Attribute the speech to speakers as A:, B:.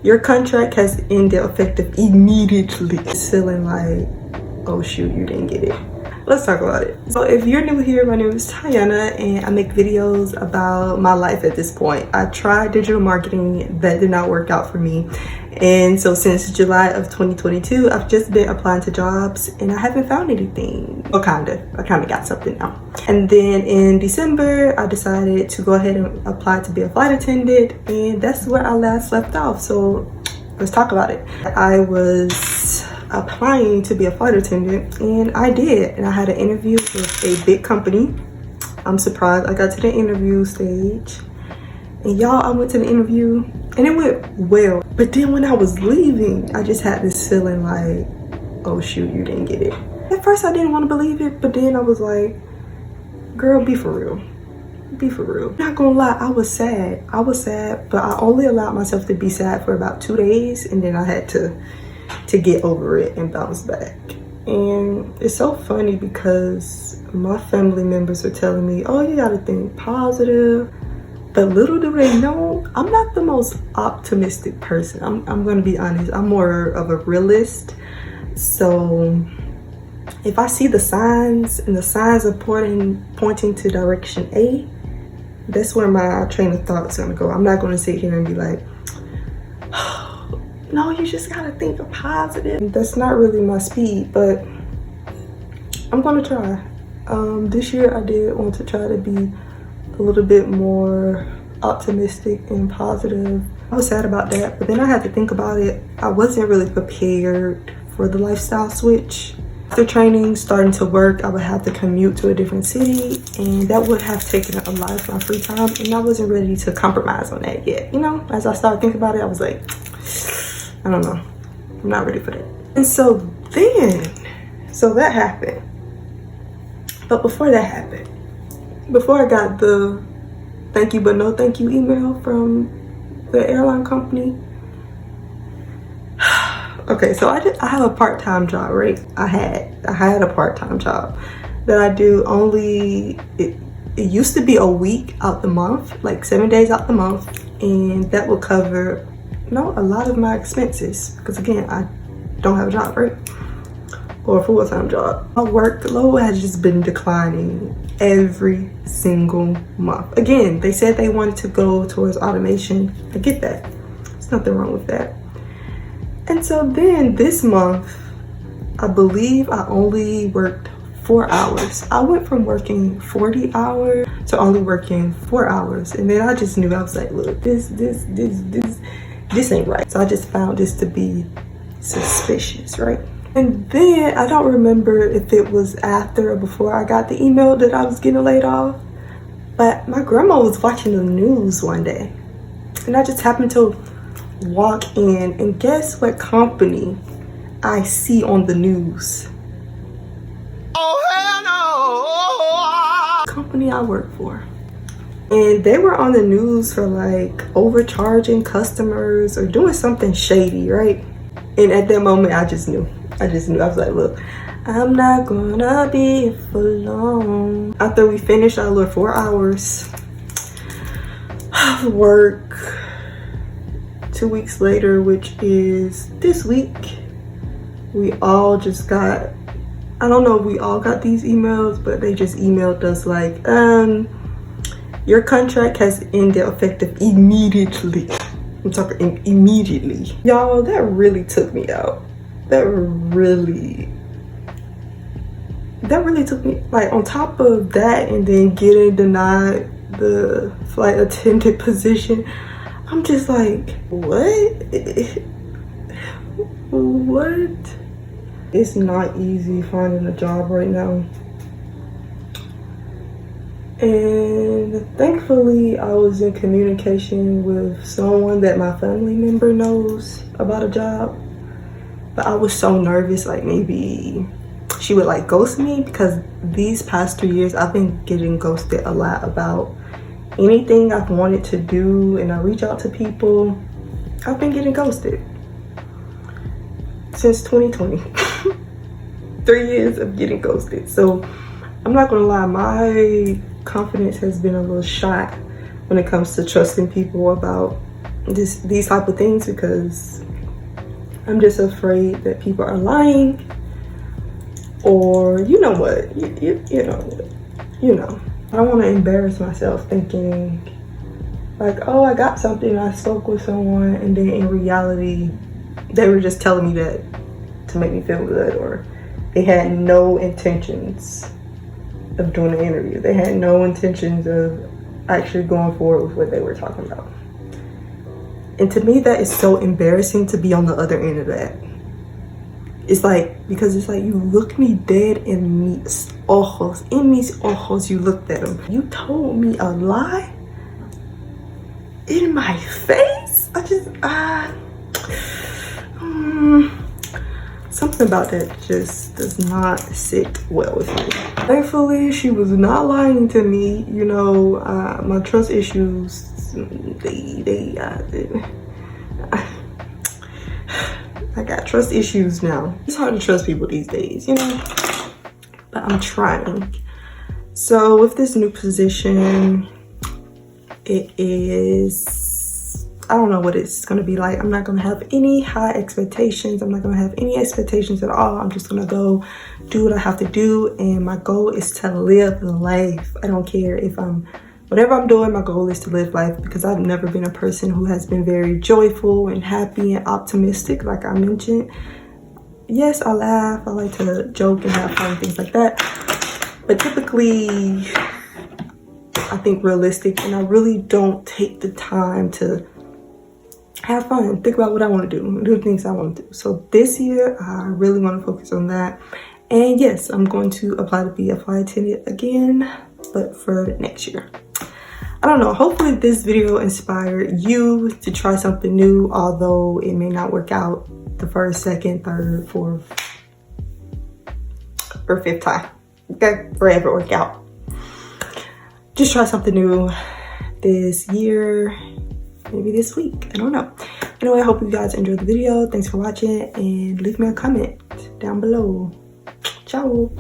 A: Your contract has ended effective immediately. Feeling like, oh shoot, you didn't get it. Let's talk about it. So if you're new here, my name is Tiana and I make videos about my life at this point. I tried digital marketing, that did not work out for me. And so since July of 2022, I've just been applying to jobs and I haven't found anything. Well, I kind of got something now. And then in December, I decided to go ahead and apply to be a flight attendant, and that's where I last left off. So let's talk about it. I was applying to be a flight attendant and I did, and I had an interview with a big company. I'm surprised I got to the interview stage, and y'all, I went to the interview and it went well, but then when I was leaving, I just had this feeling like, oh shoot, you didn't get it. At first I didn't want to believe it, but then I was like, girl, be for real. Be for real. Not gonna lie, I was sad, but I only allowed myself to be sad for about 2 days, and then I had to get over it and bounce back. And it's so funny because my family members are telling me, oh, you gotta think positive, but little do they know, I'm not the most optimistic person. I'm gonna be honest, I'm more of a realist. So if I see the signs and the signs are pointing to direction A, that's where my train of thought is gonna go. I'm not gonna sit here and be like, no, you just gotta think of positive. That's not really my speed, but I'm gonna try. This year I did want to try to be a little bit more optimistic and positive. I was sad about that, but then I had to think about it. I wasn't really prepared for the lifestyle switch. After training, starting to work, I would have to commute to a different city, and that would have taken a lot of my free time, and I wasn't ready to compromise on that yet. You know, as I started thinking about it, I was like, I don't know, I'm not ready for that. And so that happened. But before that happened, before I got the thank you but no thank you email from the airline company, okay, so I have a part-time job, right? I had a part-time job that I do only, it used to be a week out the month, like 7 days out the month, and that will cover a lot of my expenses, because again, I don't have a job, right? Or a full-time job. My workload has just been declining every single month. Again, they said they wanted to go towards automation. I get that. There's nothing wrong with that. And so then this month, I believe I only worked 4 hours. I went from working 40 hours to only working 4 hours. And then I just knew, I was like, look, this ain't right. So I just found this to be suspicious, right? And then I don't remember if it was after or before I got the email that I was getting laid off, but my grandma was watching the news one day, and I just happened to walk in, and guess what company I see on the news? Oh hell no! Company I work for. And they were on the news for like overcharging customers or doing something shady, right? And at that moment, I just knew. I was like, look, I'm not gonna be here for long. After we finished our little 4 hours of work, 2 weeks later, which is this week, we all just got, I don't know if we all got these emails, but they just emailed us like, your contract has ended effective immediately. I'm talking immediately. Y'all, that really took me out. That really took me, like, on top of that, and then getting denied the flight attendant position, I'm just like, what? What? It's not easy finding a job right now. And thankfully, I was in communication with someone that my family member knows about a job. But I was so nervous, like maybe she would like ghost me, because these past 3 years, I've been getting ghosted a lot about anything I've wanted to do, and I reach out to people. I've been getting ghosted since 2020. 3 years of getting ghosted. So I'm not gonna lie, my confidence has been a little shot when it comes to trusting people about these type of things because I'm just afraid that people are lying, or you know what, you know. I don't want to embarrass myself thinking like, oh, I got something, I spoke with someone, and then in reality they were just telling me that to make me feel good, or they had no intentions of doing the interview. They had no intentions of actually going forward with what they were talking about. And to me, that is so embarrassing to be on the other end of that. It's like, because it's like, you looked me dead in mis ojos. In mis ojos, you looked at them. You told me a lie in my face? Something about that just does not sit well with me. Thankfully, she was not lying to me. You know, my trust issues, I got trust issues now. It's hard to trust people these days, you know, but I'm trying. So with this new position, it is, I don't know what it's gonna be like. I'm not gonna have any high expectations. I'm not gonna have any expectations at all. I'm just gonna go do what I have to do, and my goal is to live life. I don't care if whatever I'm doing, my goal is to live life, because I've never been a person who has been very joyful and happy and optimistic, like I mentioned. Yes, I laugh, I like to joke and have fun, things like that. But typically, I think realistic, and I really don't take the time to have fun, think about what I want to do the things I want to do. So this year, I really want to focus on that. And yes, I'm going to apply to be a flight attendant again, but for next year. I don't know, hopefully this video inspired you to try something new, although it may not work out the first, second, third, fourth, or fifth time. Okay, or ever work out. Just try something new this year, maybe this week, I don't know. Anyway, I hope you guys enjoyed the video. Thanks for watching, and leave me a comment down below. Ciao.